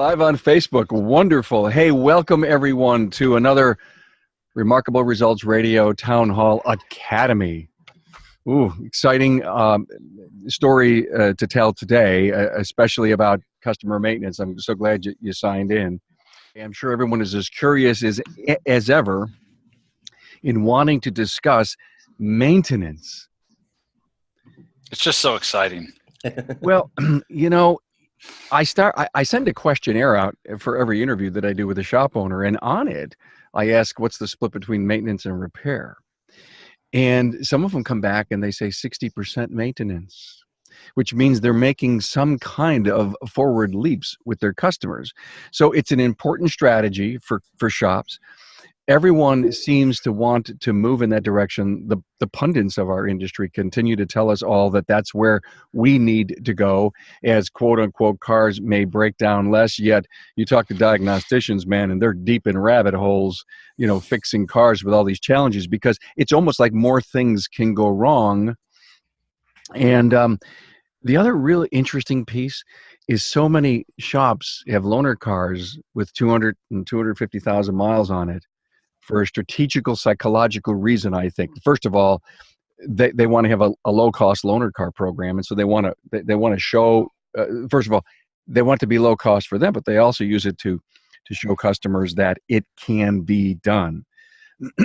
live on Facebook. Wonderful. Hey, welcome everyone to another Remarkable Results Radio Town Hall Academy. Ooh, exciting story to tell today, especially about customer maintenance. I'm so glad you signed in. I'm sure everyone is as curious as ever in wanting to discuss maintenance. It's just so exciting. Well, I send a questionnaire out for every interview that I do with a shop owner, and on it, I ask what's the split between maintenance and repair. And some of them come back and they say 60% maintenance, which means they're making some kind of forward leaps with their customers. So it's an important strategy for shops. Everyone seems to want to move in that direction. The pundits of our industry continue to tell us all that that's where we need to go, as quote unquote cars may break down less. Yet you talk to diagnosticians, man, and they're deep in rabbit holes, fixing cars with all these challenges, because it's almost like more things can go wrong. And the other really interesting piece is so many shops have loaner cars with 200 and 250,000 miles on it, for a strategical, psychological reason, I think. First of all, they want to have a low-cost loaner car program, and so they want to show. First of all, they want to be low cost for them, but they also use it to show customers that it can be done.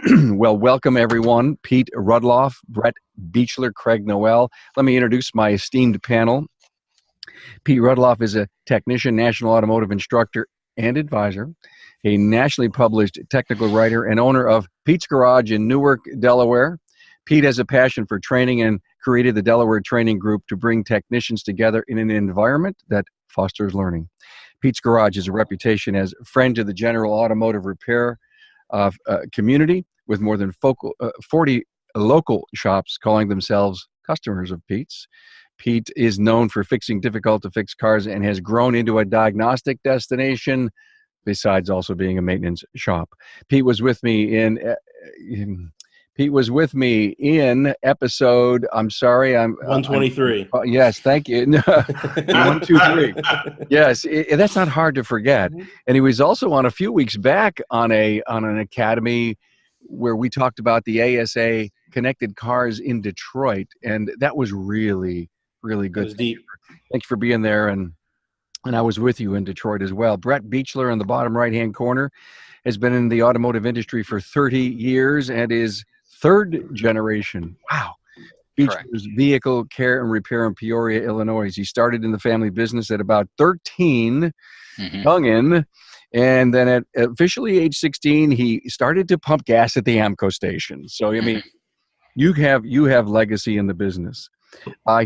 Well, welcome everyone. Pete Rudloff, Brett Beechler, Craig Noel. Let me introduce my esteemed panel. Pete Rudloff is a technician, national automotive instructor, and advisor, a nationally published technical writer, and owner of Pete's Garage in Newark, Delaware. Pete has a passion for training and created the Delaware Training Group to bring technicians together in an environment that fosters learning. Pete's Garage has a reputation as a friend to the general automotive repair community, with more than 40 local shops calling themselves customers of Pete's. Pete is known for fixing difficult-to-fix cars and has grown into a diagnostic destination, besides also being a maintenance shop. Pete was with me in episode, I'm sorry, 123. Yes, thank you. 123. Yes, that's not hard to forget. And he was also on a few weeks back on an academy where we talked about the ASA connected cars in Detroit, and that was really, really good. It was deep. Thanks for being there, and I was with you in Detroit as well. Brett Beechler in the bottom right-hand corner has been in the automotive industry for 30 years and is third generation. Wow. Beechler's vehicle care and repair in Peoria, Illinois. He started in the family business at about 13, youngin', and then at officially age 16, he started to pump gas at the Amco station. So, I mean, you have legacy in the business.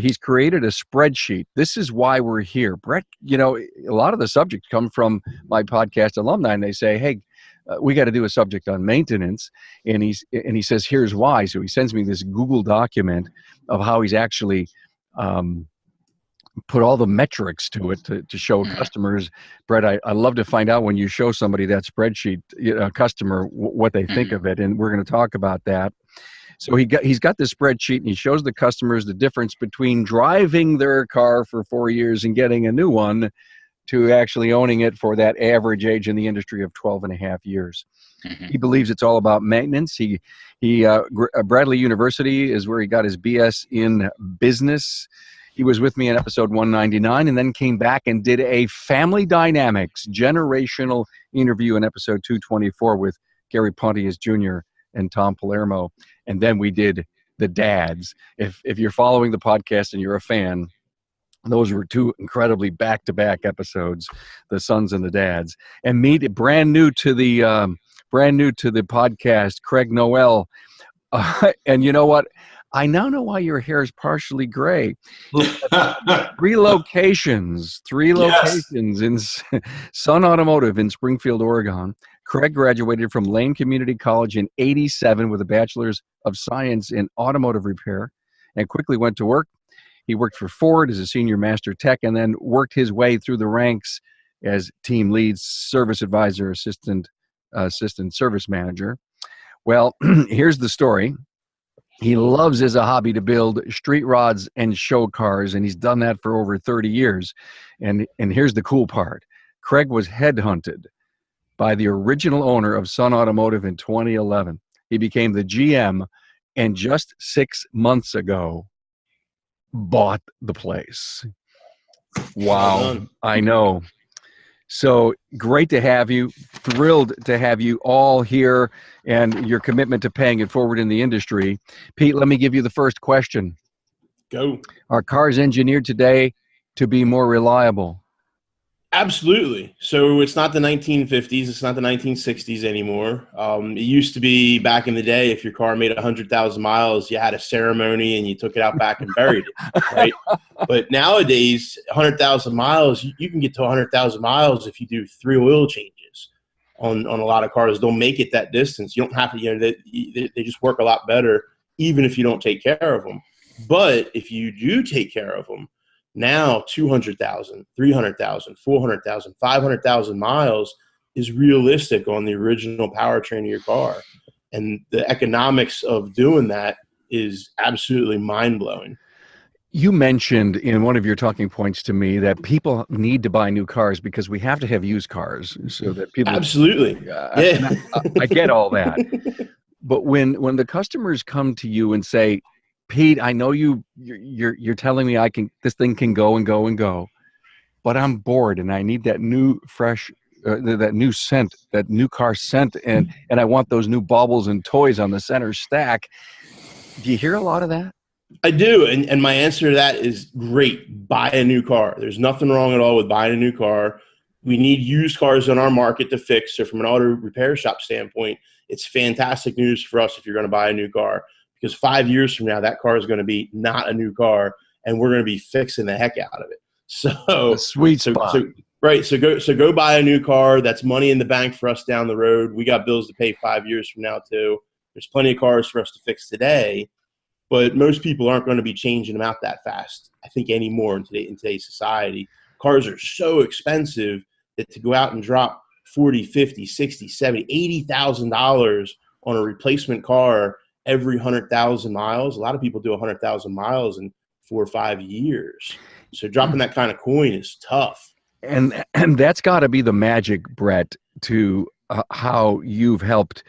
He's created a spreadsheet. This is why we're here. Brett, a lot of the subjects come from my podcast alumni, and they say, hey, we got to do a subject on maintenance. And he says, here's why. So he sends me this Google document of how he's actually put all the metrics to it to show customers. Brett, I love to find out when you show somebody that spreadsheet, a customer, what they think of it. And we're going to talk about that. So he's got this spreadsheet, and he shows the customers the difference between driving their car for 4 years and getting a new one to actually owning it for that average age in the industry of 12 and a half years. He believes it's all about maintenance. Bradley University is where he got his BS in business. He was with me in episode 199 and then came back and did a family dynamics generational interview in episode 224 with Gary Pontius Jr. and Tom Palermo. And then we did the dads. If you're following the podcast and you're a fan, those were two incredibly back-to-back episodes, the sons and the dads. And meet brand new to the podcast, Craig Noel. And you know what? I now know why your hair is partially gray. Three locations in Sun Automotive in Springfield, Oregon. Craig graduated from Lane Community College in '87 with a bachelor's of science in automotive repair and quickly went to work. He worked for Ford as a senior master tech and then worked his way through the ranks as team lead, service advisor, assistant service manager. Well, here's the story. He loves as a hobby to build street rods and show cars, and he's done that for over 30 years. And here's the cool part. Craig was headhunted by the original owner of Sun Automotive in 2011. He became the GM, and just 6 months ago, bought the place. Wow. Well done. I know. So great to have you. Thrilled to have you all here and your commitment to paying it forward in the industry. Pete, let me give you the first question. Go. Are cars engineered today to be more reliable? Absolutely. So it's not the 1950s. It's not the 1960s anymore. It used to be back in the day, if your car made 100,000 miles, you had a ceremony and you took it out back and buried it, right? But nowadays, 100,000 miles, you can get to 100,000 miles if you do 3 oil changes on a lot of cars. They'll make it that distance. You don't have to, they just work a lot better, even if you don't take care of them. But if you do take care of them, now 200,000, 300,000, 400,000, 500,000 miles is realistic on the original powertrain of your car. And the economics of doing that is absolutely mind-blowing. You mentioned in one of your talking points to me that people need to buy new cars because we have to have used cars so that people... Absolutely. Yeah. I get all that. But when the customers come to you and say, Pete, I know you're telling me this thing can go and go and go, but I'm bored and I need that new fresh that new scent, that new car scent, and I want those new baubles and toys on the center stack. Do you hear a lot of that? I do, and my answer to that is great. Buy a new car. There's nothing wrong at all with buying a new car. We need used cars in our market to fix. So from an auto repair shop standpoint, it's fantastic news for us if you're going to buy a new car. Because 5 years from now, that car is going to be not a new car, and we're going to be fixing the heck out of it. So sweet spot. So go buy a new car. That's money in the bank for us down the road. We got bills to pay 5 years from now too. There's plenty of cars for us to fix today, but most people aren't going to be changing them out that fast, I think, anymore in today's society. Cars are so expensive that to go out and drop $40, $50, $60, $70, $80,000 on a replacement car every 100,000 miles. A lot of people do 100,000 miles in 4 or 5 years. So dropping that kind of coin is tough. And that's got to be the magic, Brett, to how you've helped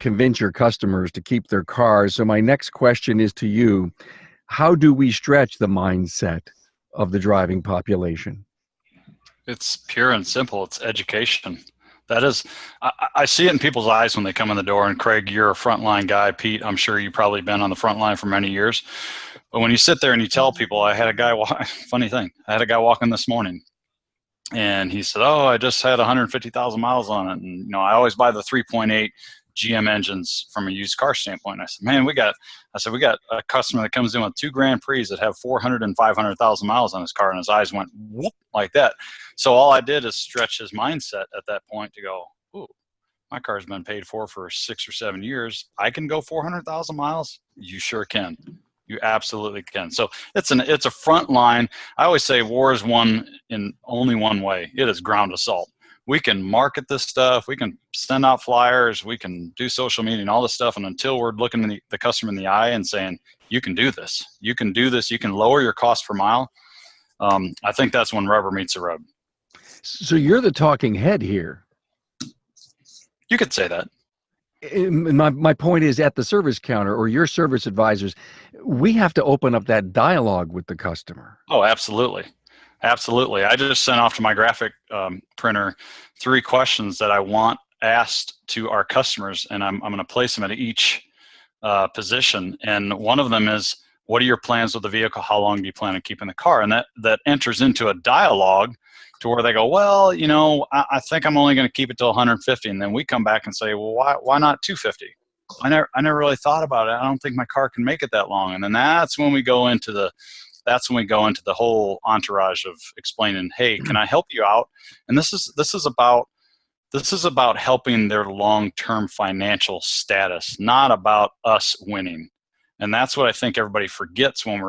convince your customers to keep their cars. So my next question is to you. How do we stretch the mindset of the driving population? It's pure and simple. It's education. That is, I see it in people's eyes when they come in the door. And Craig, you're a frontline guy. Pete, I'm sure you've probably been on the front line for many years. But when you sit there and you tell people, I had a guy funny thing, I had a guy walk in this morning, and he said, "Oh, I just had 150,000 miles on it, and I always buy the 3.8 GM engines from a used car standpoint." And I said, "Man, we got a customer that comes in with 2 Grand Prix that have 400 and 500,000 miles on his car," and his eyes went whoop like that. So all I did is stretch his mindset at that point to go, "Ooh, my car's been paid for 6 or 7 years. I can go 400,000 miles. You sure can. You absolutely can." So it's a front line. I always say war is won in only one way. It is ground assault. We can market this stuff. We can send out flyers. We can do social media and all this stuff. And until we're looking the customer in the eye and saying, "You can do this. You can do this. You can lower your cost per mile," I think that's when rubber meets the road. So you're the talking head here. You could say that. My point is, at the service counter or your service advisors, we have to open up that dialogue with the customer. Oh, absolutely. Absolutely. I just sent off to my graphic printer 3 questions that I want asked to our customers, and I'm going to place them at each position. And one of them is, what are your plans with the vehicle? How long do you plan on keeping the car? And that enters into a dialogue to where they go, "Well, I think I'm only going to keep it till 150. And then we come back and say, "Well, why not 250? I never really thought about it. I don't think my car can make it that long." And then that's when we go into the whole entourage of explaining, "Hey, can I help you out?" And this is about helping their long-term financial status, not about us winning. And that's what I think everybody forgets when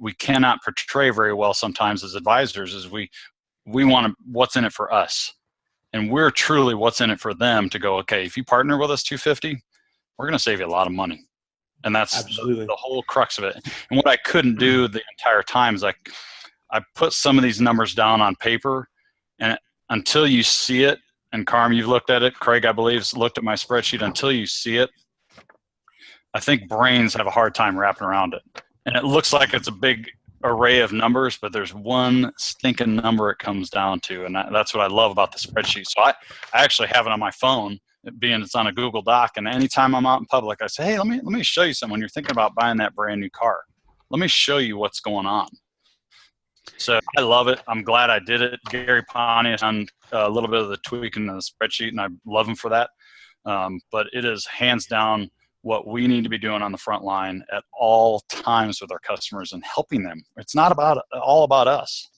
we cannot portray very well sometimes as advisors, is we want what's in it for us. And we're truly what's in it for them to go, "Okay, if you partner with us 250, we're going to save you a lot of money." And that's the whole crux of it. And what I couldn't do the entire time is I put some of these numbers down on paper, And until you see it, and Carm, you've looked at it, Craig, I believe, has looked at my spreadsheet, until you see it, I think brains have a hard time wrapping around it. And it looks like it's a big array of numbers, but there's one stinking number it comes down to. And that's what I love about the spreadsheet. So I actually have it on my phone, being it's on a Google Doc. And anytime I'm out in public, I say, hey, let me show you something. When you're thinking about buying that brand new car, let me show you what's going on. So I love it. I'm glad I did it. Gary Pontius done a little bit of the tweaking in the spreadsheet, and I love him for that. But it is hands down what we need to be doing on the front line at all times with our customers and helping them. It's not all about us.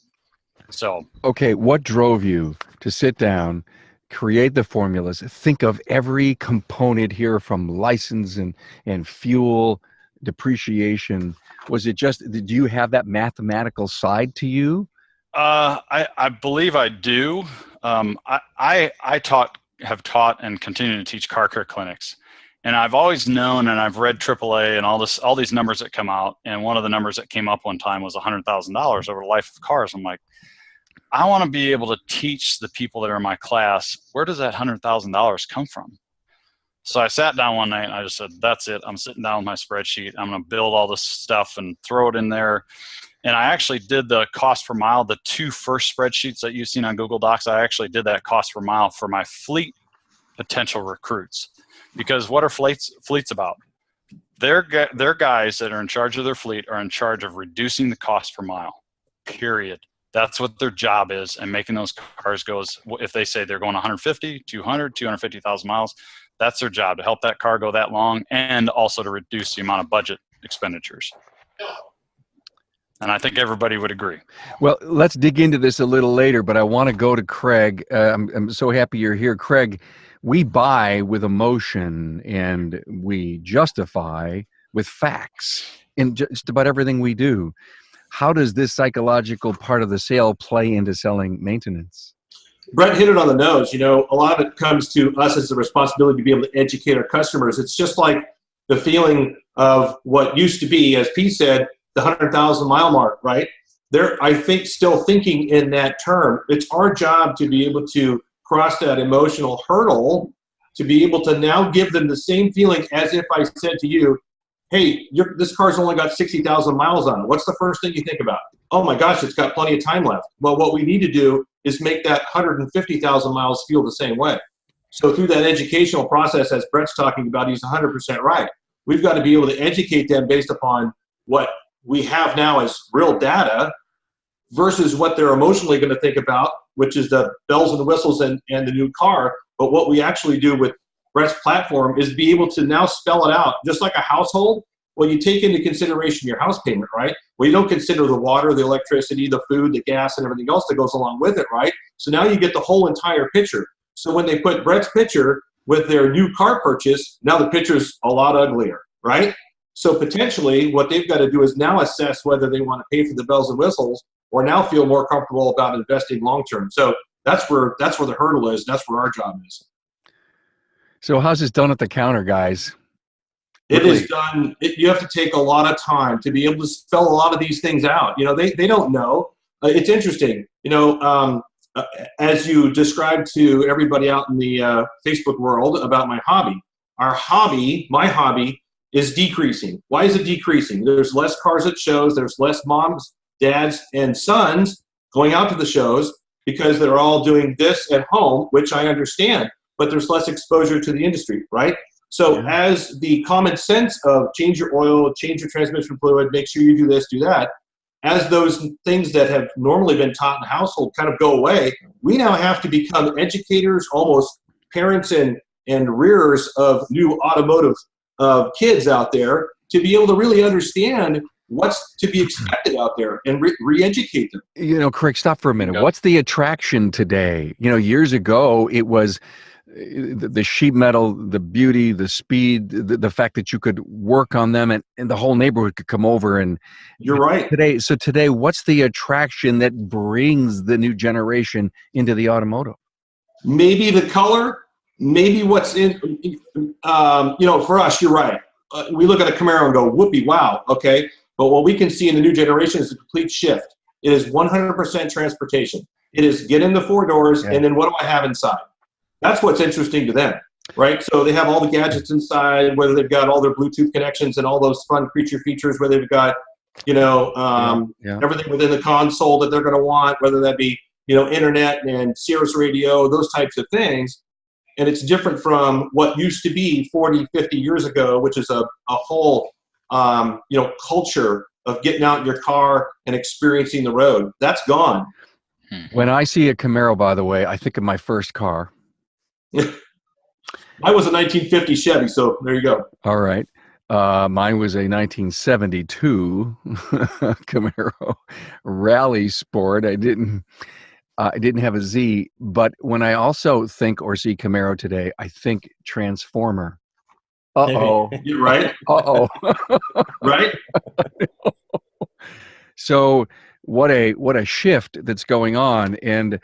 So, okay, what drove you to sit down, create the formulas, think of every component here from license and fuel, depreciation? Was it just, did you have that mathematical side to you? I believe I do. I have taught and continue to teach car care clinics. And I've always known, and I've read AAA and all these numbers that come out. And one of the numbers that came up one time was $100,000 over the life of cars. I'm like, I want to be able to teach the people that are in my class, where does that $100,000 come from? So I sat down one night and I just said, that's it. I'm sitting down with my spreadsheet. I'm going to build all this stuff and throw it in there. And I actually did the cost per mile, the two first spreadsheets that you've seen on Google Docs. I actually did that cost per mile for my fleet potential recruits. Because what are fleets about? Their guys that are in charge of their fleet are in charge of reducing the cost per mile, period. That's what their job is, and making those cars go, if they say they're going 150, 200, 250,000 miles, that's their job, to help that car go that long and also to reduce the amount of budget expenditures. And I think everybody would agree. Well, let's dig into this a little later, but I want to go to Craig. I'm so happy you're here. Craig, we buy with emotion and we justify with facts in just about everything we do. How does this psychological part of the sale play into selling maintenance? Brett hit it on the nose. You know, a lot of it comes to us as a responsibility to be able to educate our customers. It's just like the feeling of what used to be, as Pete said, the 100,000 mile mark, right? They're, I think, still thinking in that term. It's our job to be able to cross that emotional hurdle, to be able to now give them the same feeling as if I said to you, hey, this car's only got 60,000 miles on it. What's the first thing you think about? Oh my gosh, it's got plenty of time left. Well, what we need to do is make that 150,000 miles feel the same way. So through that educational process, as Brett's talking about, he's 100% right. We've got to be able to educate them based upon what we have now as real data versus what they're emotionally going to think about, which is the bells and the whistles and the new car. But what we actually do with Brett's platform is be able to now spell it out, just like a household. Well, you take into consideration your house payment, right? Well, you don't consider the water, the electricity, the food, the gas, and everything else that goes along with it, right? So now you get the whole entire picture. So when they put Brett's picture with their new car purchase, now the picture's a lot uglier, right? So potentially what they've got to do is now assess whether they want to pay for the bells and whistles or now feel more comfortable about investing long-term. So that's where the hurdle is. That's where our job is. So how's this done at the counter, guys? It is done. You have to take a lot of time to be able to spell a lot of these things out. You know, they don't know. It's interesting. You know, as you described to everybody out in the Facebook world about my hobby, my hobby is decreasing. Why is it decreasing? There's less cars at shows. There's less moms, dads, and sons going out to the shows because they're all doing this at home, which I understand, but there's less exposure to the industry, right? So as the common sense of change your oil, change your transmission fluid, make sure you do this, do that, as those things that have normally been taught in the household kind of go away, we now have to become educators, almost parents and rearers of new automotive kids out there to be able to really understand what's to be expected out there and re-educate them. You know, Craig, stop for a minute. What's the attraction today? You know, years ago, it was the sheet metal, the beauty, the speed, the fact that you could work on them and the whole neighborhood could come over. And you're right. Today, what's the attraction that brings the new generation into the automotive? Maybe the color, maybe what's in, you know, for us, you're right. We look at a Camaro and go, whoopee, wow, okay. But what we can see in the new generation is a complete shift. It is 100% transportation. It is get in the 4 doors, and then what do I have inside? That's what's interesting to them, right? So they have all the gadgets inside, whether they've got all their Bluetooth connections and all those fun creature features, whether they've got, everything within the console that they're going to want, whether that be, internet and Sirius radio, those types of things. And it's different from what used to be 40, 50 years ago, which is a whole, culture of getting out in your car and experiencing the road. That's gone. When I see a Camaro, by the way, I think of my first car. I was a 1950 Chevy, so there you go. All right. Mine was a 1972 Camaro Rally Sport. I didn't have a Z, but when I also think or see Camaro today, I think Transformer. Uh-oh. You're right. Uh-oh. Right? So what a shift that's going on, and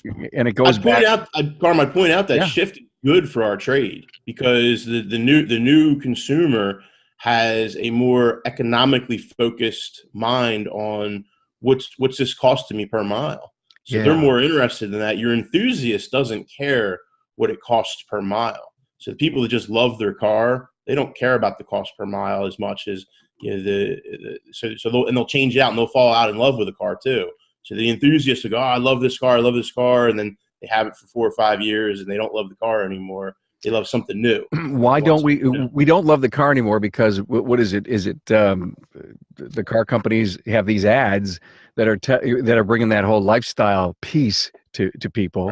it goes back. Carm, I point out that shift is good for our trade, because the new consumer has a more economically focused mind on what's this costing me per mile. So they're more interested in that. Your enthusiast doesn't care what it costs per mile. So the people that just love their car, they don't care about the cost per mile as much as they'll change it out, and they'll fall out in love with the car too. So the enthusiasts will go, I love this car, and then they have it for 4 or 5 years and they don't love the car anymore. They love something new. Why don't we don't love the car anymore? Because what is it? Is it the car companies have these ads that are bringing that whole lifestyle piece to people?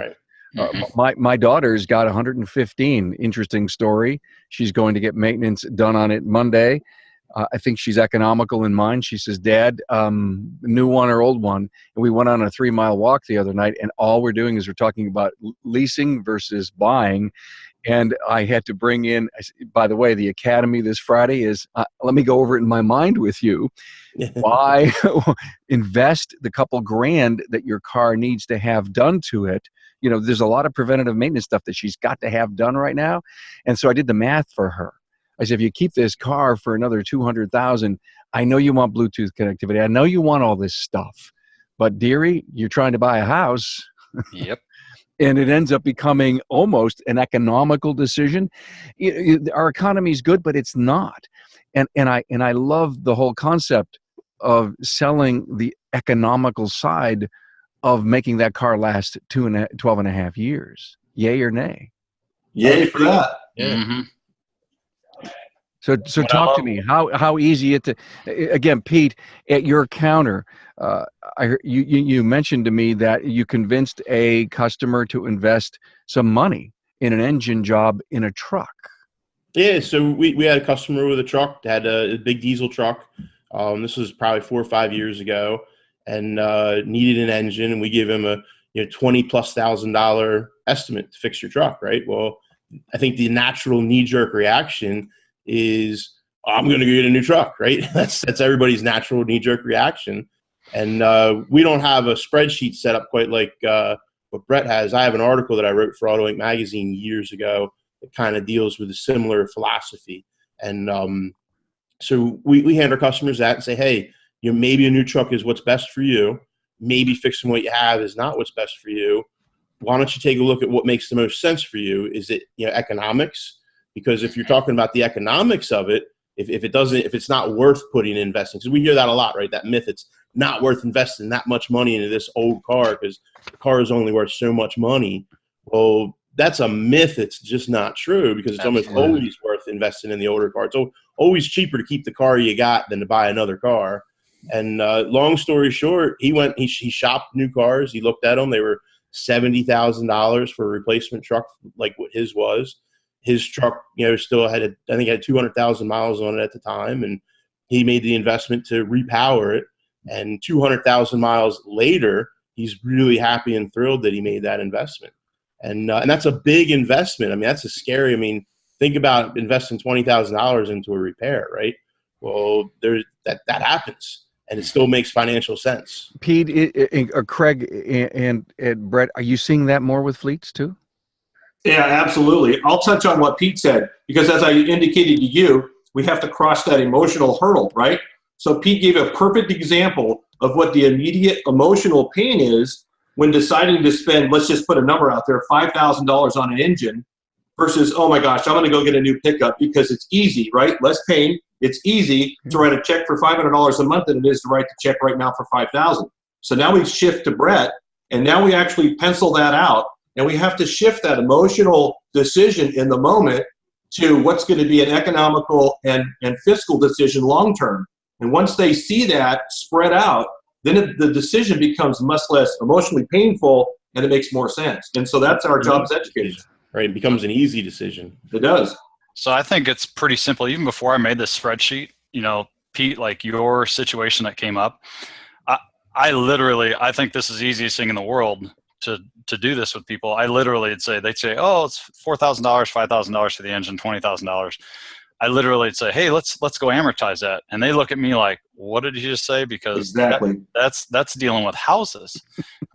Right. My daughter's got 115. Interesting story. She's going to get maintenance done on it Monday. I think she's economical in mind. She says, Dad, new one or old one? And we went on a 3-mile walk the other night, and all we're doing is we're talking about leasing versus buying. And I had to bring in, by the way, the Academy this Friday is, let me go over it in my mind with you. Why invest the couple grand that your car needs to have done to it? There's a lot of preventative maintenance stuff that she's got to have done right now. And so I did the math for her. I said, if you keep this car for another $200,000, I know you want Bluetooth connectivity. I know you want all this stuff. But dearie, you're trying to buy a house. Yep. And it ends up becoming almost an economical decision. Our economy is good, but it's not. And I love the whole concept of selling the economical side of making that car last 12 and a half years. Yay or nay? Yay for that. Yeah. Mm-hmm. So talk to me. How easy again, Pete, at your counter, you mentioned to me that you convinced a customer to invest some money in an engine job in a truck. Yeah, so we had a customer with a truck, had a big diesel truck. This was probably 4 or 5 years ago, and needed an engine, and we gave him a $20,000+ estimate to fix your truck, right? Well, I think the natural knee-jerk reaction is, I'm going to get a new truck, right? That's everybody's natural knee-jerk reaction. And we don't have a spreadsheet set up quite like what Brett has. I have an article that I wrote for Auto Inc. magazine years ago that kind of deals with a similar philosophy. And so we hand our customers that and say, hey, maybe a new truck is what's best for you. Maybe fixing what you have is not what's best for you. Why don't you take a look at what makes the most sense for you? Is it economics? Because if you're talking about the economics of it, if it's not worth putting in investing, because we hear that a lot, right? That myth, it's not worth investing that much money into this old car because the car is only worth so much money. Well, that's a myth. It's just not true, because it's almost always worth investing in the older car. It's always cheaper to keep the car you got than to buy another car. And long story short, he shopped new cars. He looked at them. They were $70,000 for a replacement truck, like what his was. His truck, still had, I think, had 200,000 miles on it at the time, and he made the investment to repower it. And 200,000 miles later, he's really happy and thrilled that he made that investment. And that's a big investment. I mean, that's a scary. I mean, think about investing $20,000 into a repair, right? Well, that happens, and it still makes financial sense. Pete, Craig, and Brett, are you seeing that more with fleets too? Yeah, absolutely. I'll touch on what Pete said, because as I indicated to you, we have to cross that emotional hurdle, right? So Pete gave a perfect example of what the immediate emotional pain is when deciding to spend, let's just put a number out there, $5,000 on an engine versus, oh my gosh, I'm going to go get a new pickup because it's easy, right? Less pain. It's easy to write a check for $500 a month than it is to write the check right now for $5,000. So now we shift to Brett, and now we actually pencil that out, and we have to shift that emotional decision in the moment to what's going to be an economical and fiscal decision long term. And once they see that spread out, then the decision becomes much less emotionally painful, and it makes more sense. And so that's our job as educators. Right, it becomes an easy decision. It does. So I think it's pretty simple. Even before I made this spreadsheet, you know, Pete, like your situation that came up, I think this is the easiest thing in the world to do this with people. I literally would say, they'd say, oh, it's $4,000, $5,000 for the engine, $20,000. I literally would say, hey, let's go amortize that. And they look at me like, what did you just say? Because exactly. that's dealing with houses.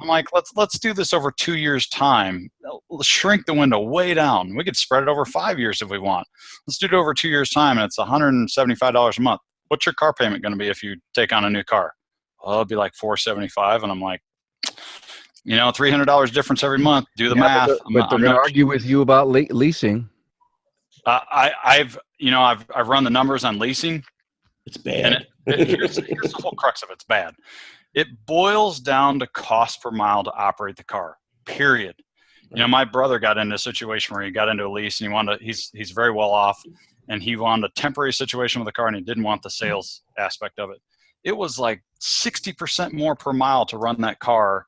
I'm like, let's do this over 2 years time. Let's shrink the window way down. We could spread it over 5 years if we want. Let's do it over 2 years time, and it's $175 a month. What's your car payment going to be if you take on a new car? Well, it'll be like $475. And I'm like, you know, $300 difference every month. Do the math. But they're going to argue with you about leasing. I've run the numbers on leasing. It's bad. And here's the whole crux of it. It's bad. It boils down to cost per mile to operate the car, period. You know, my brother got into a situation where he got into a lease, and he's very well off, and he wanted a temporary situation with the car, and he didn't want the sales aspect of it. It was like 60% more per mile to run that car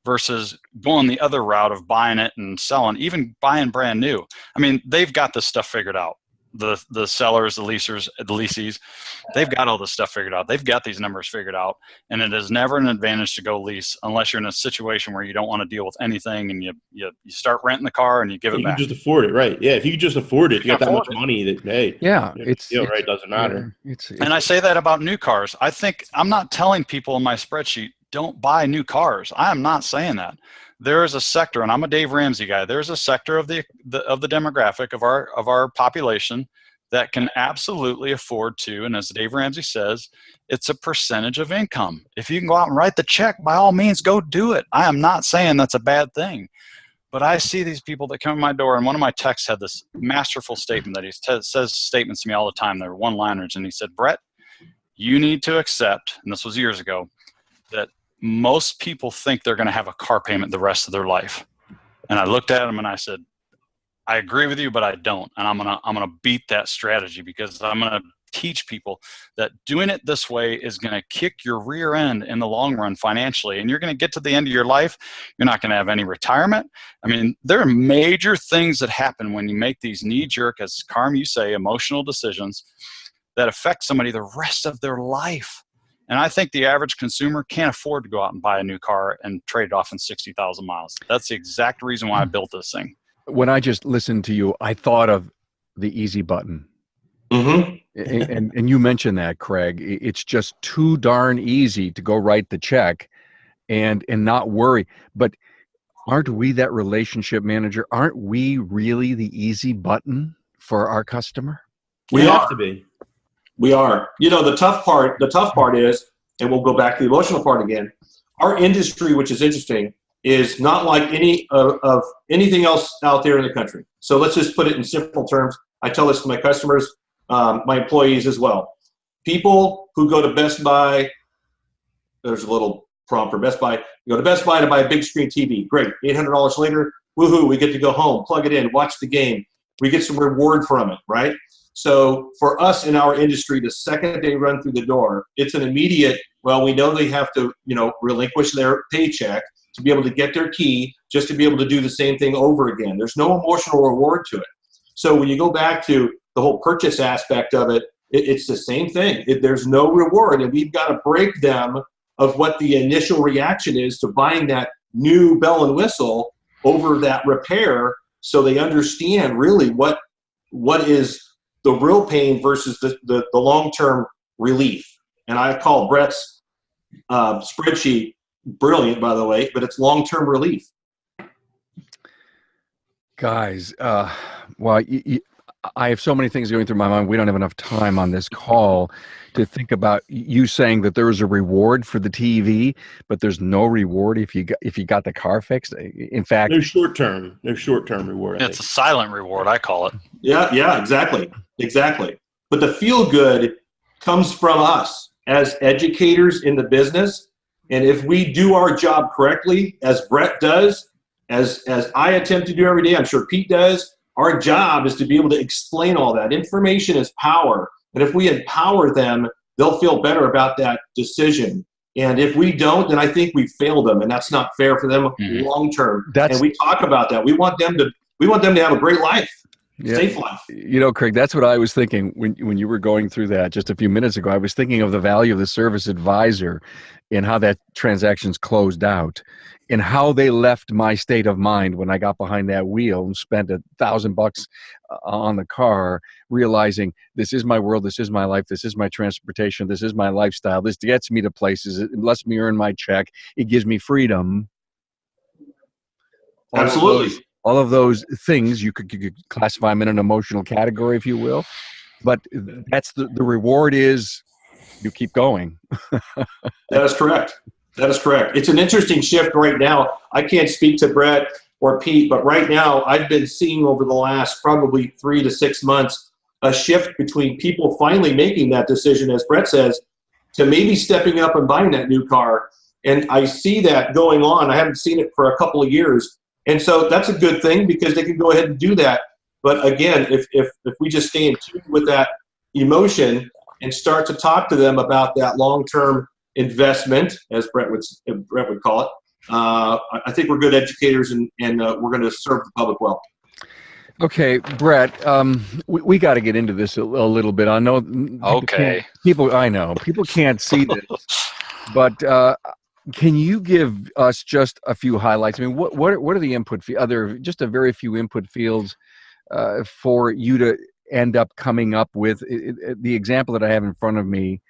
versus going the other route of buying it and selling, even buying brand new. I mean, they've got this stuff figured out. The sellers, the leasers, the leasees, they've got all this stuff figured out. They've got these numbers figured out, and it is never an advantage to go lease unless you're in a situation where you don't want to deal with anything, and you start renting the car and you give it back. You just afford it, right? Yeah, if you could just afford it, you got that much money that, hey, yeah, it's right, doesn't matter. And I say that about new cars. I think I'm not telling people in my spreadsheet, don't buy new cars. I am not saying that. There is a sector, and I'm a Dave Ramsey guy. There's a sector of the demographic of our population that can absolutely afford to, and as Dave Ramsey says, it's a percentage of income. If you can go out and write the check, by all means, go do it. I am not saying that's a bad thing, but I see these people that come in my door, and one of my techs had this masterful statement that he says statements to me all the time. They're one-liners, and he said, Brett, you need to accept, and this was years ago, that most people think they're going to have a car payment the rest of their life. And I looked at him and I said, I agree with you, but I don't. And I'm going to beat that strategy, because I'm going to teach people that doing it this way is going to kick your rear end in the long run financially. And you're going to get to the end of your life. You're not going to have any retirement. I mean, there are major things that happen when you make these knee-jerk, as Carm, you say, emotional decisions that affect somebody the rest of their life. And I think the average consumer can't afford to go out and buy a new car and trade it off in 60,000 miles. That's the exact reason why I built this thing. When I just listened to you, I thought of the easy button. Mm-hmm. And you mentioned that, Craig. It's just too darn easy to go write the check and not worry. But aren't we that relationship manager? Aren't we really the easy button for our customer? We have to be. We are. You know, the tough part is, and we'll go back to the emotional part again, our industry, which is interesting, is not like any of anything else out there in the country. So let's just put it in simple terms. I tell this to my customers, my employees as well. People who go to Best Buy, there's a little prompt for Best Buy. You go to Best Buy to buy a big screen TV. Great. $800 later, woohoo, we get to go home, plug it in, watch the game. We get some reward from it, right? So for us in our industry, the second they run through the door, it's an immediate, well, we know they have to, relinquish their paycheck to be able to get their key, just to be able to do the same thing over again. There's no emotional reward to it. So when you go back to the whole purchase aspect of it, it's the same thing. There's no reward, and we've got to break them of what the initial reaction is to buying that new bell and whistle over that repair, so they understand really what is the real pain versus the long-term relief. And I call Brett's spreadsheet brilliant, by the way, but it's long-term relief. Guys, I have so many things going through my mind. We don't have enough time on this call to think about you saying that there is a reward for the TV, but there's no reward if you got the car fixed. In fact, No short term reward. It's a silent reward, I call it. Yeah, exactly. But the feel good comes from us as educators in the business. And if we do our job correctly, as Brett does, as I attempt to do every day, I'm sure Pete does, our job is to be able to explain all that. Information is power. And if we empower them, they'll feel better about that decision. And if we don't, then I think we failed them, and that's not fair for them long term. And we talk about that. We want them to have a great life. Yeah. Safe life. You know, Craig, that's what I was thinking when you were going through that just a few minutes ago. I was thinking of the value of the service advisor and how that transaction's closed out and how they left my state of mind when I got behind that wheel and spent $1,000 on the car, realizing this is my world, this is my life, this is my transportation, this is my lifestyle, this gets me to places, it lets me earn my check, it gives me freedom. Absolutely. All of those things you could classify them in an emotional category, if you will, but that's the reward is you keep going. That is correct. It's an interesting shift right now. I can't speak to Brett or Pete, but right now I've been seeing over the last probably 3 to 6 months a shift between people finally making that decision, as Brett says, to maybe stepping up and buying that new car. And I see that going on. I haven't seen it for a couple of years. And so that's a good thing because they can go ahead and do that. But again, if we just stay in tune with that emotion and start to talk to them about that long-term investment, as Brett would call it, I think we're good educators and we're going to serve the public well. Okay, Brett, we got to get into this a little bit. I know. Okay. People can't see this, but can you give us just a few highlights? I mean, what are the input? Just a very few input fields for you to end up coming up with. The example that I have in front of me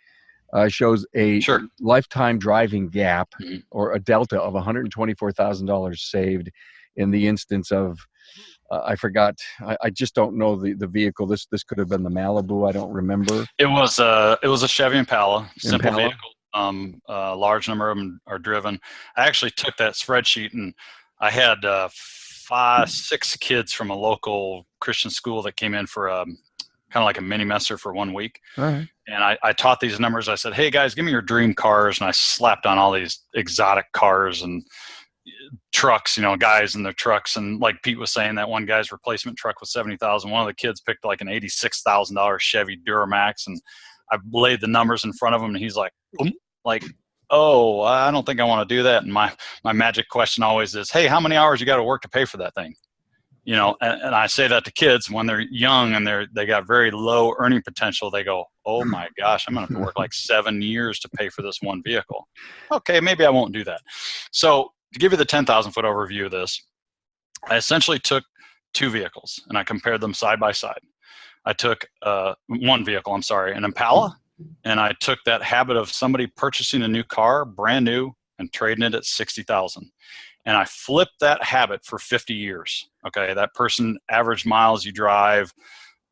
shows a lifetime driving gap or a delta of $124,000 saved in the instance of. I forgot. I just don't know the vehicle. This could have been the Malibu. I don't remember. It was a Chevy Impala, simple vehicle. A large number of them are driven. I actually took that spreadsheet and I had 6 kids from a local Christian school that came in for kind of like a mini messer for 1 week. All right. And I taught these numbers. I said, hey guys, give me your dream cars. And I slapped on all these exotic cars and trucks, guys in their trucks. And like Pete was saying, that one guy's replacement truck was $70,000. One of the kids picked like an $86,000 Chevy Duramax. And I laid the numbers in front of him and he's like, oh, I don't think I want to do that. And my magic question always is, hey, how many hours you got to work to pay for that thing? And I say that to kids when they're young and they got very low earning potential. They go, oh my gosh, I'm going to have to work like 7 years to pay for this one vehicle. Okay, maybe I won't do that. So to give you the 10,000 foot overview of this, I essentially took 2 vehicles and I compared them side by side. I took one vehicle, an Impala, and I took that habit of somebody purchasing a new car, brand new, and trading it at $60,000. And I flipped that habit for 50 years. Okay, that person, average miles you drive,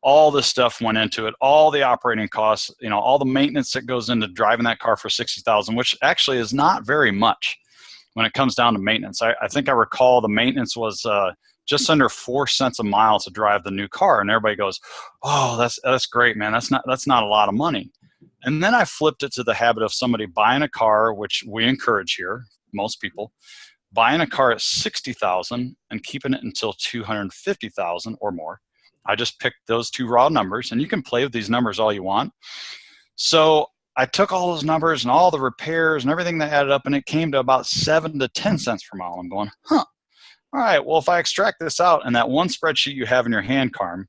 all this stuff went into it, all the operating costs, all the maintenance that goes into driving that car for $60,000, which actually is not very much when it comes down to maintenance. I think I recall the maintenance was just under 4 cents a mile to drive the new car, and everybody goes, "Oh, that's great, man. That's not a lot of money." And then I flipped it to the habit of somebody buying a car, which we encourage here, most people, buying a car at $60,000 and keeping it until $250,000 or more. I just picked those 2 raw numbers, and you can play with these numbers all you want. So I took all those numbers and all the repairs and everything that added up, and it came to about 7 to 10 cents per mile. I'm going, all right, well, if I extract this out, and that one spreadsheet you have in your hand, Carm,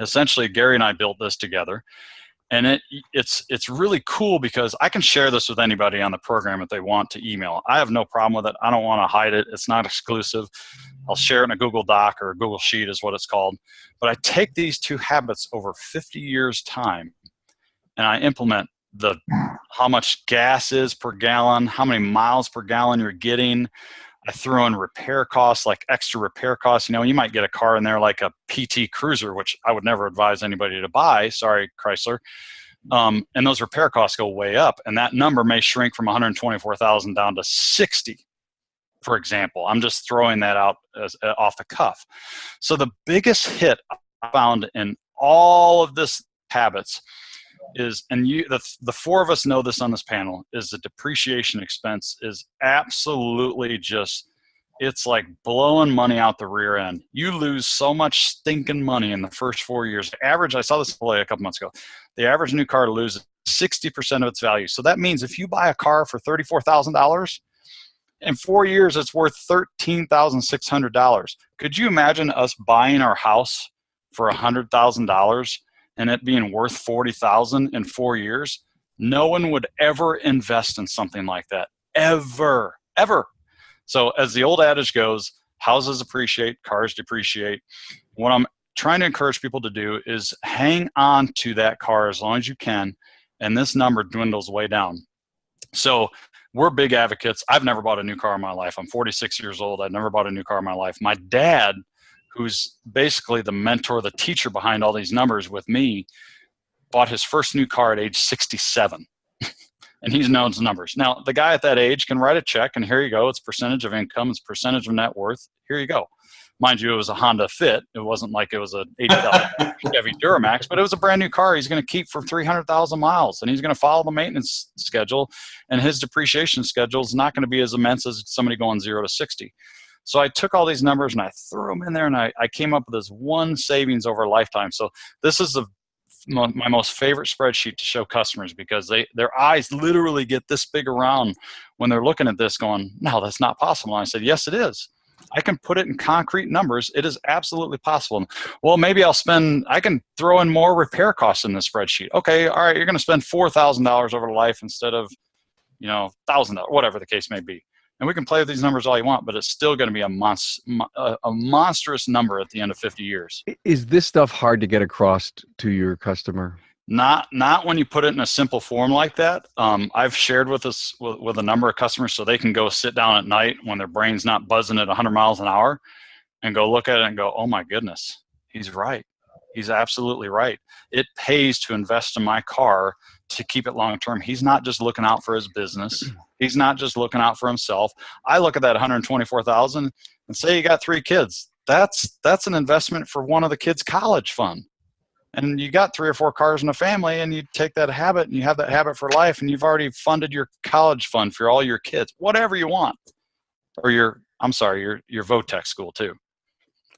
essentially Gary and I built this together. And it's really cool because I can share this with anybody on the program if they want to email. I have no problem with it. I don't want to hide it. It's not exclusive. I'll share it in a Google Doc or a Google Sheet is what it's called. But I take these 2 habits over 50 years' time, and I implement how much gas is per gallon, how many miles per gallon you're getting, I throw in repair costs, like extra repair costs. You know, you might get a car in there like a PT Cruiser, which I would never advise anybody to buy. Sorry, Chrysler. And those repair costs go way up, and that number may shrink from 124,000 down to 60, for example. I'm just throwing that out as off the cuff. So the biggest hit I found in all of this habits is, and the four of us know this on this panel, is the depreciation expense is absolutely just, it's like blowing money out the rear end. You lose so much stinking money in the first 4 years. The average, I saw this play a couple months ago, the average new car loses 60% of its value. So that means if you buy a car for $34,000, in 4 years it's worth $13,600. Could you imagine us buying our house for $100,000 and it being worth $40,000 in 4 years? No one would ever invest in something like that, ever. So as the old adage goes, houses appreciate, cars depreciate. What I'm trying to encourage people to do is hang on to that car as long as you can, and this number dwindles way down. So we're big advocates. I've never bought a new car in my life. I'm 46 years old. I've never bought a new car in my life. My dad, who's basically the mentor, the teacher behind all these numbers with me, bought his first new car at age 67. And he knows numbers. Now, the guy at that age can write a check, and here you go. It's percentage of income. It's percentage of net worth. Here you go. Mind you, it was a Honda Fit. It wasn't like it was a $80 Chevy Duramax, but it was a brand new car he's going to keep for 300,000 miles, and he's going to follow the maintenance schedule, and his depreciation schedule is not going to be as immense as somebody going 0 to 60. So I took all these numbers and I threw them in there, and I came up with this one savings over a lifetime. So this is my most favorite spreadsheet to show customers, because their eyes literally get this big around when they're looking at this going, no, that's not possible. And I said, yes, it is. I can put it in concrete numbers. It is absolutely possible. Well, maybe I can throw in more repair costs in this spreadsheet. Okay, all right, you're going to spend $4,000 over life instead of, $1,000, whatever the case may be. And we can play with these numbers all you want, but it's still going to be a monstrous number at the end of 50 years. Is this stuff hard to get across to your customer? Not when you put it in a simple form like that. I've shared with a number of customers so they can go sit down at night when their brain's not buzzing at 100 miles an hour and go look at it and go, oh my goodness, he's right. He's absolutely right. It pays to invest in my car to keep it long term. He's not just looking out for his business. He's not just looking out for himself. I look at that 124,000 and say you got 3 kids. That's an investment for one of the kids' college fund. And you got 3 or 4 cars in a family, and you take that habit and you have that habit for life, and you've already funded your college fund for all your kids, whatever you want. Or your VOTEC school too.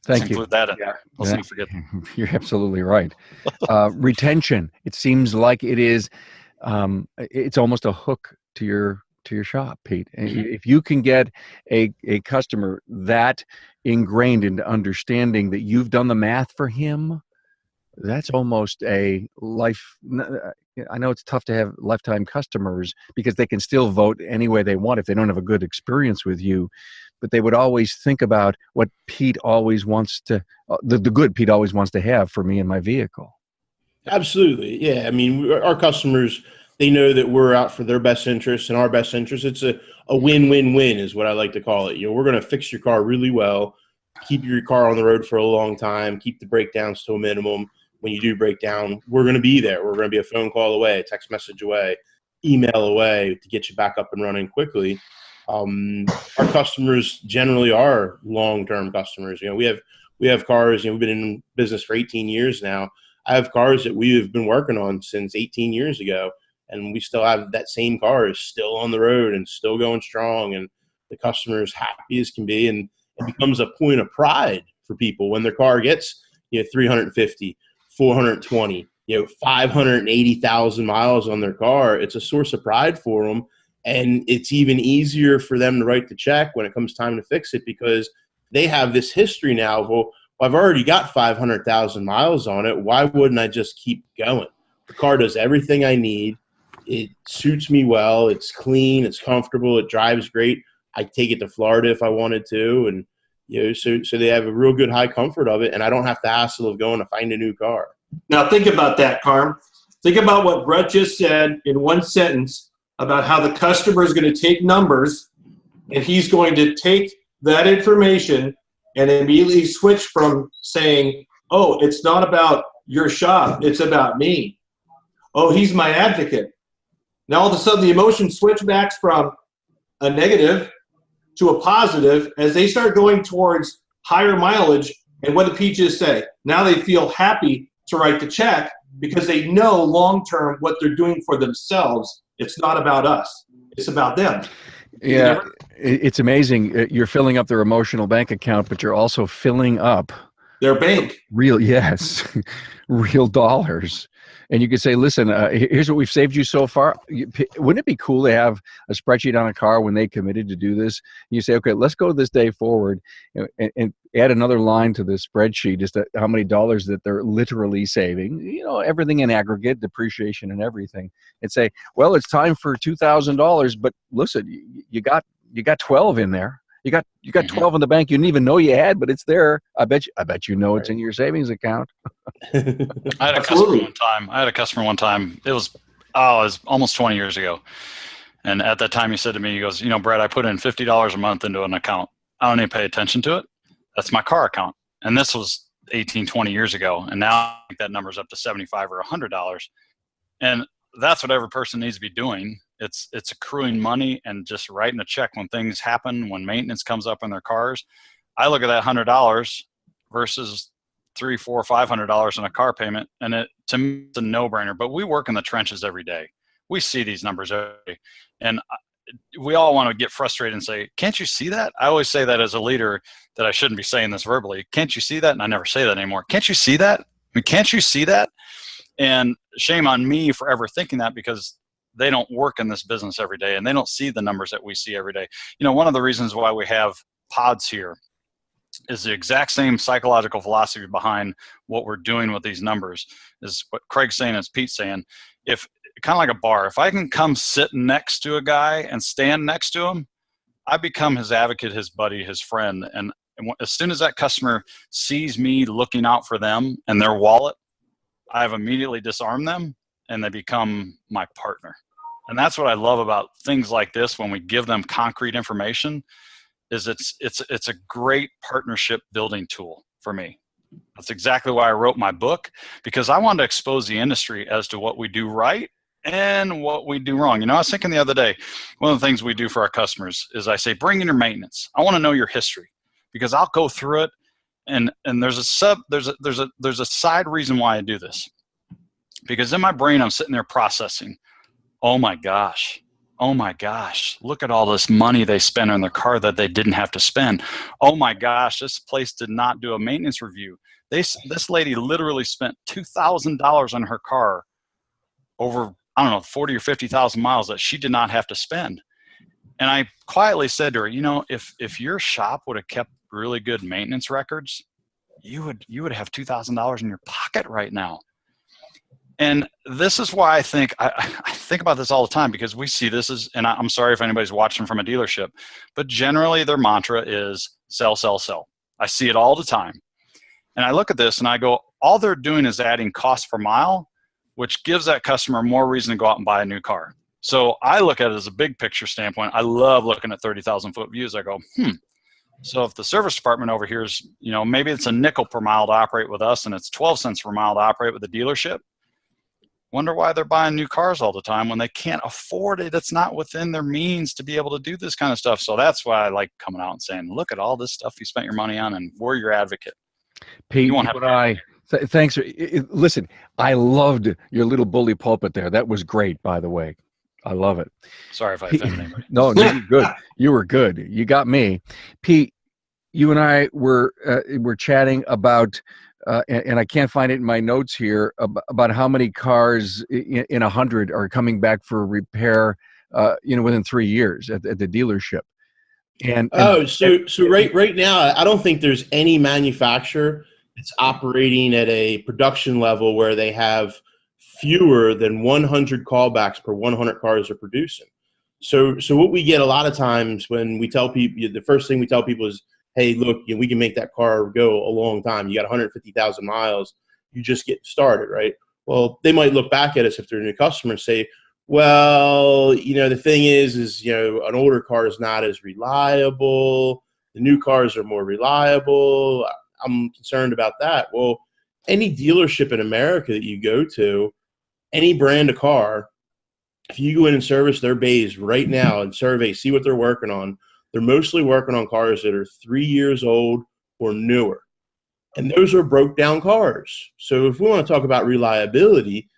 Thank you. Include that in there. Let's not forget. You're absolutely right. Retention. It seems like it is. It's almost a hook to your shop, Pete. And if you can get a customer that ingrained into understanding that you've done the math for him, that's almost a life. I know it's tough to have lifetime customers because they can still vote any way they want if they don't have a good experience with you. But they would always think about what Pete always wants to, the good Pete always wants to have for me in my vehicle. Absolutely. Yeah. I mean, our customers, they know that we're out for their best interest and our best interest. It's a win-win-win is what I like to call it. We're going to fix your car really well, keep your car on the road for a long time, keep the breakdowns to a minimum. When you do break down, we're going to be there. We're going to be a phone call away, a text message away, email away to get you back up and running quickly. Our customers generally are long-term customers. We have cars, we've been in business for 18 years now. I have cars that we have been working on since 18 years ago, and we still have that same car is still on the road and still going strong, and the customer is happy as can be, and it becomes a point of pride for people when their car gets 350, 420, 580,000 miles on their car. It's a source of pride for them. And it's even easier for them to write the check when it comes time to fix it because they have this history now of, well, I've already got 500,000 miles on it. Why wouldn't I just keep going? The car does everything I need. It suits me well. It's clean. It's comfortable. It drives great. I take it to Florida if I wanted to. And, so they have a real good high comfort of it. And I don't have the hassle of going to find a new car. Now think about that, Carm. Think about what Brett just said in one sentence about how the customer is going to take numbers and he's going to take that information and immediately switch from saying, oh, it's not about your shop, it's about me. Oh, he's my advocate. Now all of a sudden the emotion switchbacks from a negative to a positive as they start going towards higher mileage. And what did Pete just say? Now they feel happy to write the check because they know long-term what they're doing for themselves. It's not about us. It's about them. Yeah, it's amazing. You're filling up their emotional bank account, but you're also filling up their bank. Real dollars. And you could say, listen, here's what we've saved you so far. Wouldn't it be cool to have a spreadsheet on a car when they committed to do this? You say, okay, let's go this day forward and add another line to this spreadsheet as to how many dollars that they're literally saving, everything in aggregate, depreciation and everything. And say, well, it's time for $2,000, but listen, you got 12 in there. You got 12 in the bank you didn't even know you had, but it's there. I bet it's in your savings account. I had a customer one time. It was almost 20 years ago. And at that time he said to me, he goes, Brett, I put in $50 a month into an account. I don't even pay attention to it. That's my car account. And this was 18, 20 years ago. And now I think that number's up to $75 or $100. And that's what every person needs to be doing. It's accruing money and just writing a check when things happen, when maintenance comes up on their cars. I look at that $100 versus $300, $400, $500 in a car payment, and to me it's a no-brainer. But we work in the trenches every day. We see these numbers every day, and we all want to get frustrated and say, "Can't you see that?" I always say that as a leader that I shouldn't be saying this verbally. Can't you see that? And I never say that anymore. Can't you see that? I mean, can't you see that? And shame on me for ever thinking that, because they don't work in this business every day and they don't see the numbers that we see every day. One of the reasons why we have pods here is the exact same psychological philosophy behind what we're doing with these numbers. Is what Craig's saying, as Pete's saying. If kind of like a bar, if I can come sit next to a guy and stand next to him, I become his advocate, his buddy, his friend. And as soon as that customer sees me looking out for them and their wallet, I've immediately disarmed them and they become my partner. And that's what I love about things like this. When we give them concrete information, is it's a great partnership building tool for me. That's exactly why I wrote my book, because I wanted to expose the industry as to what we do right and what we do wrong. I was thinking the other day, one of the things we do for our customers is I say, bring in your maintenance. I want to know your history, because I'll go through it. And there's a side reason why I do this, because in my brain, I'm sitting there processing, oh my gosh, look at all this money they spent on their car that they didn't have to spend. Oh my gosh, this place did not do a maintenance review. This lady literally spent $2,000 on her car over, 40 or 50,000 miles that she did not have to spend. And I quietly said to her, if your shop would have kept really good maintenance records, you would have $2,000 in your pocket right now. And this is why I think about this all the time, because we see this as, and I'm sorry if anybody's watching from a dealership, but generally their mantra is sell, sell, sell. I see it all the time. And I look at this and I go, all they're doing is adding cost per mile, which gives that customer more reason to go out and buy a new car. So I look at it as a big picture standpoint. I love looking at 30,000 foot views. I go, so if the service department over here is, maybe it's a nickel per mile to operate with us and it's 12 cents per mile to operate with the dealership. Wonder why they're buying new cars all the time when they can't afford it. It's not within their means to be able to do this kind of stuff. So that's why I like coming out and saying, look at all this stuff you spent your money on, and we're your advocate. Pete, thanks. Listen, I loved your little bully pulpit there. That was great, by the way. I love it. Sorry if I offended anybody. No, you're good. You were good. You got me. Pete, you and I were chatting about, and I can't find it in my notes here, about how many cars in 100 are coming back for repair, within 3 years at the dealership. So right now, I don't think there's any manufacturer that's operating at a production level where they have fewer than 100 callbacks per 100 cars they're producing. So what we get a lot of times when we tell people, the first thing we tell people is, hey, look, we can make that car go a long time. You got 150,000 miles. You just get started, right? Well, they might look back at us if they're a new customer and say, Well, the thing is, an older car is not as reliable. The new cars are more reliable. I'm concerned about that. Well, any dealership in America that you go to, any brand of car, if you go in and service their bays right now and survey, see what they're working on, they're mostly working on cars that are 3 years old or newer. And those are broke down cars. So if we want to talk about reliability,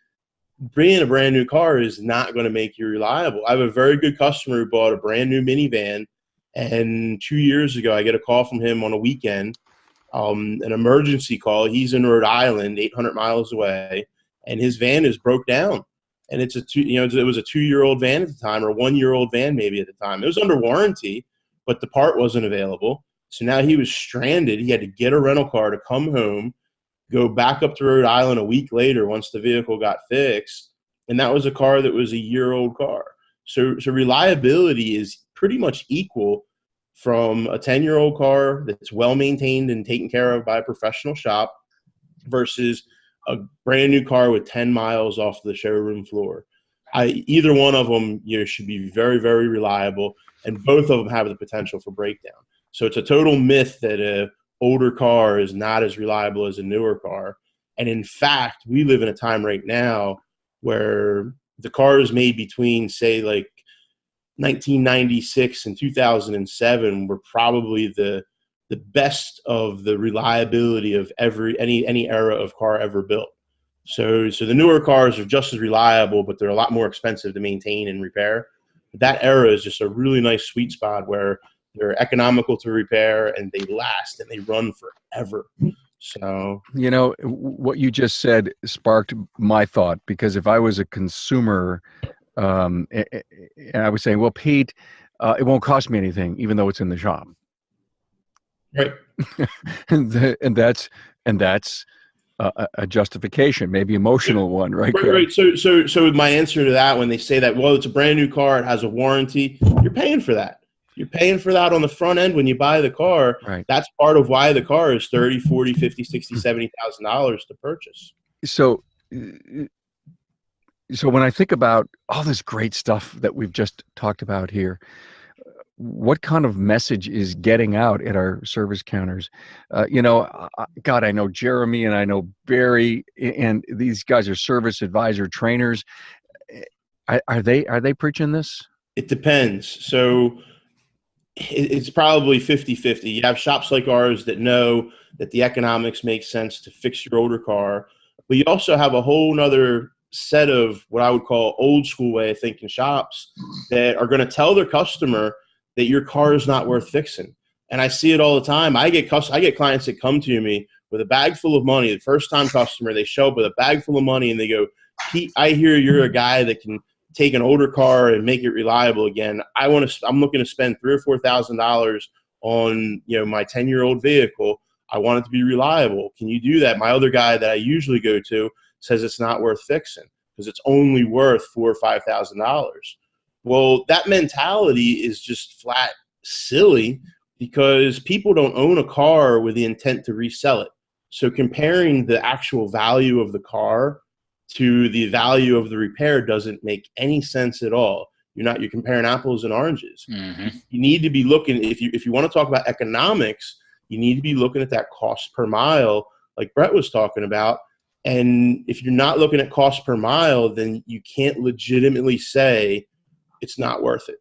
bringing a brand new car is not going to make you reliable. I have a very good customer who bought a brand new minivan, and 2 years ago I get a call from him on a weekend, an emergency call. He's in Rhode Island, 800 miles away, and his van is broke down. And it was a 2-year-old van at the time, or a 1-year-old van maybe at the time. It was under warranty, but the part wasn't available. So now he was stranded. He had to get a rental car to come home, go back up to Rhode Island a week later once the vehicle got fixed. And that was a car that was a year-old car. So reliability is pretty much equal from a 10-year-old car that's well-maintained and taken care of by a professional shop versus a brand new car with 10 miles off the showroom floor. Either one of them should be very, very reliable, and both of them have the potential for breakdown. So it's a total myth that a older car is not as reliable as a newer car. And in fact, we live in a time right now where the cars made between, say, like 1996 and 2007 were probably the best of the reliability of any era of car ever built. So the newer cars are just as reliable, but they're a lot more expensive to maintain and repair. That era is just a really nice sweet spot where they're economical to repair and they last and they run forever. So, what you just said sparked my thought, because if I was a consumer, and I was saying, well, Pete, it won't cost me anything, even though it's in the shop. Right. and that's a justification, maybe emotional one, right? Right. So my answer to that, when they say that, well, it's a brand new car, it has a warranty, you're paying for that. You're paying for that on the front end when you buy the car. Right. That's part of why the car is $30,000, $40,000, $50,000, $60,000, $70,000 to purchase. So when I think about all this great stuff that we've just talked about here, what kind of message is getting out at our service counters? God, I know Jeremy and I know Barry, and these guys are service advisor trainers. Are they preaching this? It depends. So it's probably 50-50. You have shops like ours that know that the economics make sense to fix your older car, but you also have a whole nother set of what I would call old school way of thinking shops that are going to tell their customer that your car is not worth fixing. And I see it all the time. I get clients that come to me with a bag full of money. The first time customer, they show up with a bag full of money and they go, Pete, I hear you're a guy that can take an older car and make it reliable again. I'm looking to spend $3,000 or $4,000 on my 10-year-old vehicle. I want it to be reliable. Can you do that? My other guy that I usually go to says it's not worth fixing because it's only worth $4,000 or $5,000. Well, that mentality is just flat silly because people don't own a car with the intent to resell it. So comparing the actual value of the car to the value of the repair doesn't make any sense at all. You're comparing apples and oranges. Mm-hmm. You need to be looking, if you want to talk about economics, you need to be looking at that cost per mile like Brett was talking about. And if you're not looking at cost per mile, then you can't legitimately say it's not worth it.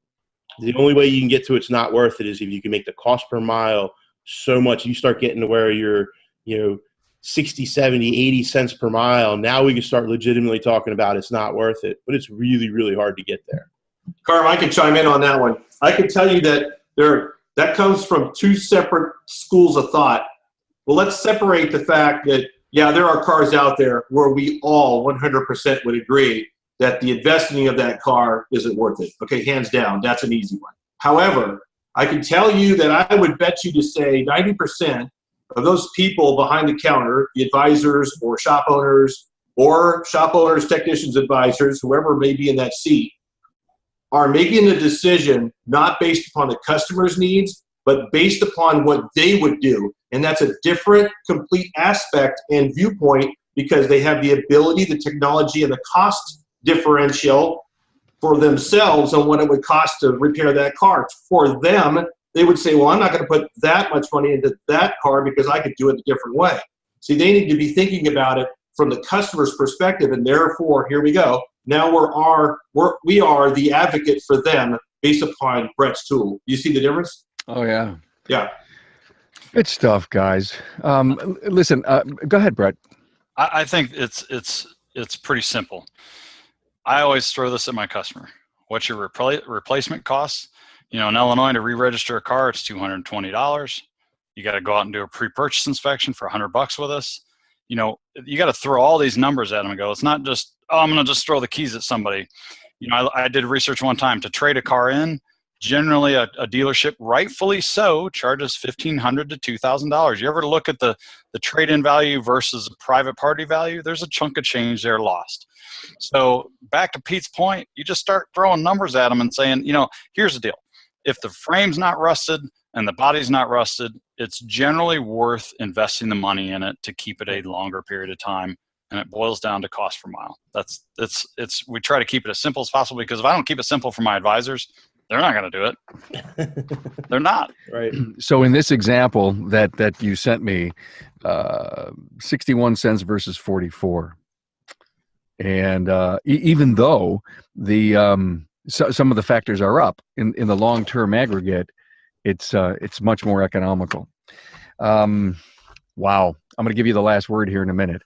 The only way you can get to it's not worth it is if you can make the cost per mile so much, you start getting to where you're, 60, 70, 80 cents per mile. Now we can start legitimately talking about it's not worth it, but it's really, really hard to get there. Carm, I can chime in on that one. I can tell you that that comes from two separate schools of thought. Well, let's separate the fact that, yeah, there are cars out there where we all 100% would agree that the investing of that car isn't worth it. Okay, hands down, that's an easy one. However, I can tell you that I would bet you to say 90% of those people behind the counter, the advisors or shop owners, technicians, advisors, whoever may be in that seat, are making a decision not based upon the customer's needs, but based upon what they would do. And that's a different, complete aspect and viewpoint because they have the ability, the technology, and the cost differential for themselves on what it would cost to repair that car. For them, they would say, well, I'm not going to put that much money into that car because I could do it a different way. See, they need to be thinking about it from the customer's perspective, and therefore, here we go. Now we are the advocate for them based upon Brett's tool. You see the difference? Oh, yeah. Yeah. Good stuff, guys. Listen, go ahead, Brett. I think it's pretty simple. I always throw this at my customer. What's your replacement costs? You know, in Illinois, to re-register a car, it's $220. You got to go out and do a pre-purchase inspection for $100 with us. You know, you got to throw all these numbers at them and go, it's not just, oh, I'm going to just throw the keys at somebody. You know, I did research one time to trade a car in. Generally, a dealership, rightfully so, charges $1,500 to $2,000. You ever look at the trade-in value versus private party value? There's a chunk of change there lost. So back to Pete's point, you just start throwing numbers at them and saying, you know, here's the deal. If the frame's not rusted and the body's not rusted, it's generally worth investing the money in it to keep it a longer period of time. And it boils down to cost per mile. We try to keep it as simple as possible, because if I don't keep it simple for my advisors, they're not going to do it. They're not. Right. So in this example that you sent me, 61 cents versus 44. And even though some of the factors are up in the long-term aggregate, it's much more economical. Wow. I'm going to give you the last word here in a minute.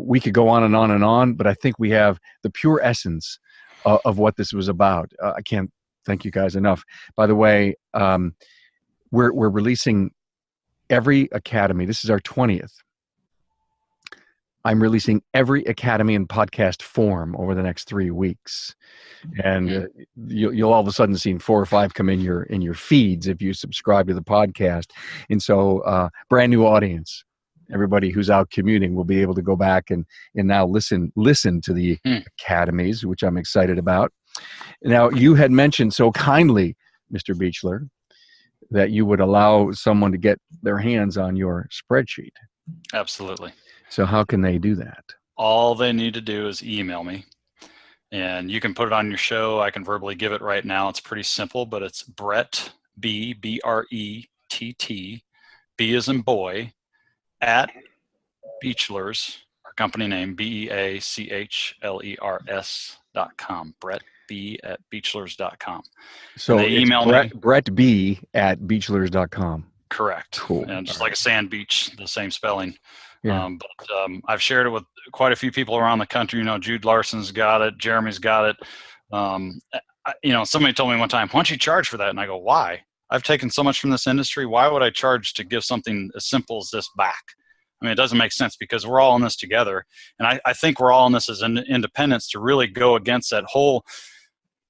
We could go on and on and on, but I think we have the pure essence of what this was about. I can't thank you guys enough. By the way, we're releasing every academy. This is our 20th. I'm releasing every academy in podcast form over the next 3 weeks, and you'll all of a sudden see 4 or 5 come in your feeds if you subscribe to the podcast. And so, brand new audience, everybody who's out commuting will be able to go back and now listen to the academies, which I'm excited about. Now, you had mentioned so kindly, Mr. Beechler, that you would allow someone to get their hands on your spreadsheet. Absolutely. So how can they do that? All they need to do is email me, and you can put it on your show. I can verbally give it right now. It's pretty simple, but it's Brett, B-R-E-T-T, B as in boy, at Beechlers, our company name, BEACHLERS.com. Brett B at Beechlers.com. So they email me. Brett B at Beechlers.com. Correct. Cool. And just like a sand beach, the same spelling. Yeah. But I've shared it with quite a few people around the country. You know, Jude Larson's got it. Jeremy's got it. You know, somebody told me one time, why don't you charge for that? And I go, why? I've taken so much from this industry. Why would I charge to give something as simple as this back? I mean, it doesn't make sense, because we're all in this together. And I think we're all in this as independents to really go against that whole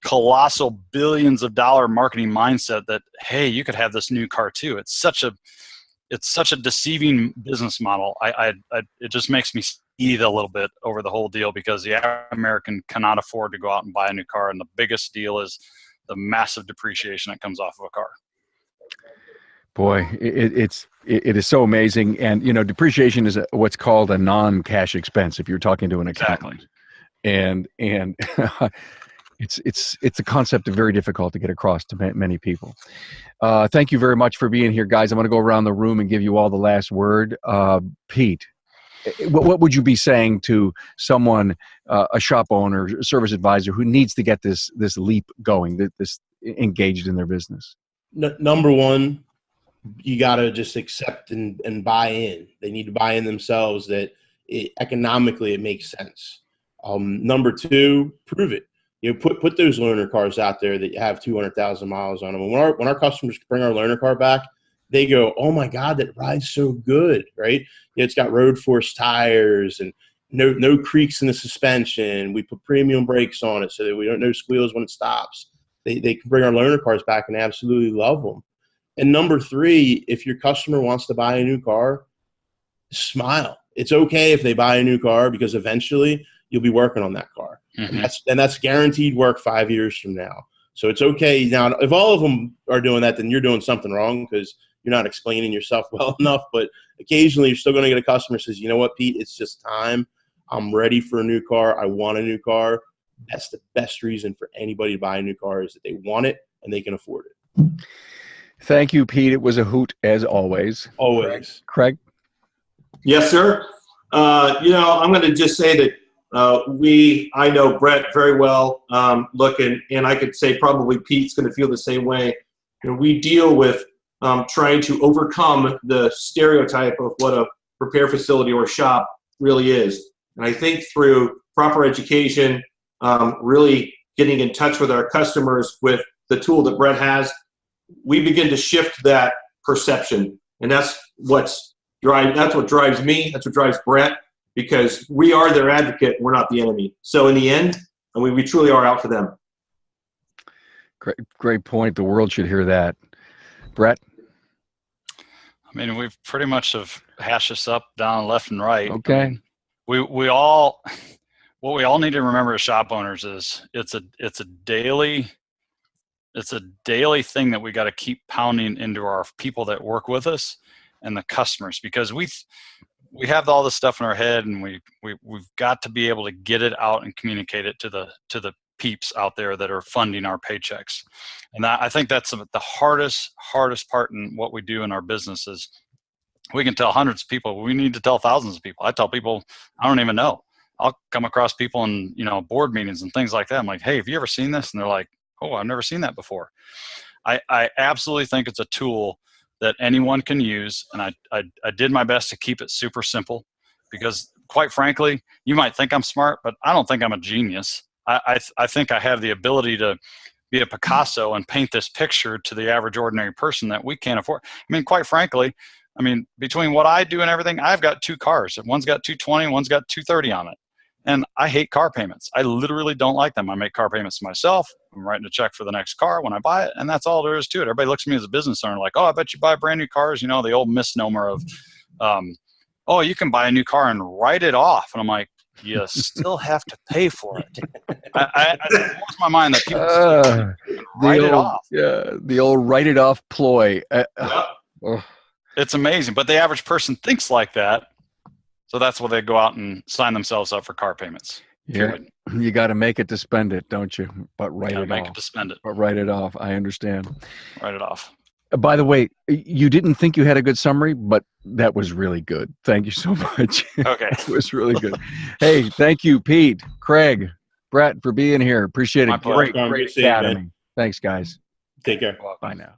colossal billions of dollar marketing mindset that, hey, you could have this new car too. It's such a deceiving business model. It just makes me seethe a little bit over the whole deal, because the average American cannot afford to go out and buy a new car. And the biggest deal is the massive depreciation that comes off of a car. Boy, it is so amazing. And, you know, depreciation is what's called a non-cash expense if you're talking to an accountant. Exactly. And it's a concept that's very difficult to get across to many people. Thank you very much for being here, guys. I'm going to go around the room and give you all the last word. Pete, what would you be saying to someone, a shop owner, a service advisor who needs to get this leap going, this engaged in their business? Number one, you got to just accept and buy in. They need to buy in themselves that economically it makes sense. Number two, prove it. You know, put those loaner cars out there that have 200,000 miles on them. And when our customers bring our loaner car back, they go, "Oh my God, that rides so good!" Right? You know, it's got road force tires and no creaks in the suspension. We put premium brakes on it so that we don't know squeals when it stops. They can bring our loaner cars back and absolutely love them. And number three, if your customer wants to buy a new car, smile. It's okay if they buy a new car, because eventually you'll be working on that car. Mm-hmm. And that's guaranteed work 5 years from now. So it's okay. Now, if all of them are doing that, then you're doing something wrong, because you're not explaining yourself well enough. But occasionally you're still going to get a customer who says, you know what, Pete, it's just time. I'm ready for a new car. I want a new car. That's the best reason for anybody to buy a new car, is that they want it and they can afford it. Thank you, Pete. It was a hoot as always. Always. Craig? Yes, sir. I'm going to just say that I know Brett very well. And I could say probably Pete's going to feel the same way. We deal with trying to overcome the stereotype of what a repair facility or shop really is. And I think through proper education, really getting in touch with our customers with the tool that Brett has, we begin to shift that perception. And that's what drives me, that's what drives Brett, because we are their advocate, we're not the enemy. So in the end, we truly are out for them. Great point. The world should hear that. Brett? I mean, we've pretty much have hashed this up, down, left, and right. Okay. What we all need to remember as shop owners is it's a daily thing that we got to keep pounding into our people that work with us and the customers, because we have all this stuff in our head, and we've got to be able to get it out and communicate it to the peeps out there that are funding our paychecks. And I think that's the hardest part in what we do in our business is we can tell hundreds of people. We need to tell thousands of people. I tell people I don't even know. I'll come across people in board meetings and things like that. I'm like, hey, have you ever seen this? And they're like, oh, I've never seen that before. I absolutely think it's a tool that anyone can use, and I did my best to keep it super simple, because quite frankly, you might think I'm smart, but I don't think I'm a genius. I think I have the ability to be a Picasso and paint this picture to the average ordinary person that we can't afford. I mean, quite frankly, between what I do and everything, I've got 2 cars. One's got 220, one's got 230 on it. And I hate car payments. I literally don't like them. I make car payments to myself. I'm writing a check for the next car when I buy it, and that's all there is to it. Everybody looks at me as a business owner like, oh, I bet you buy brand new cars. The old misnomer of, oh, you can buy a new car and write it off. And I'm like, you still have to pay for it. It blows my mind that people write it off. Yeah, the old write it off ploy. It's amazing, but the average person thinks like that, so that's why they go out and sign themselves up for car payments. Yeah, you got to make it to spend it, don't you? But write it off. Make it to spend it. But write it off. I understand. Write it off. By the way, you didn't think you had a good summary, but that was really good. Thank you so much. Okay. It was really good. Hey, thank you, Pete, Craig, Brett, for being here. Appreciate it. My pleasure. Great academy. Thanks, guys. Take care. Bye now.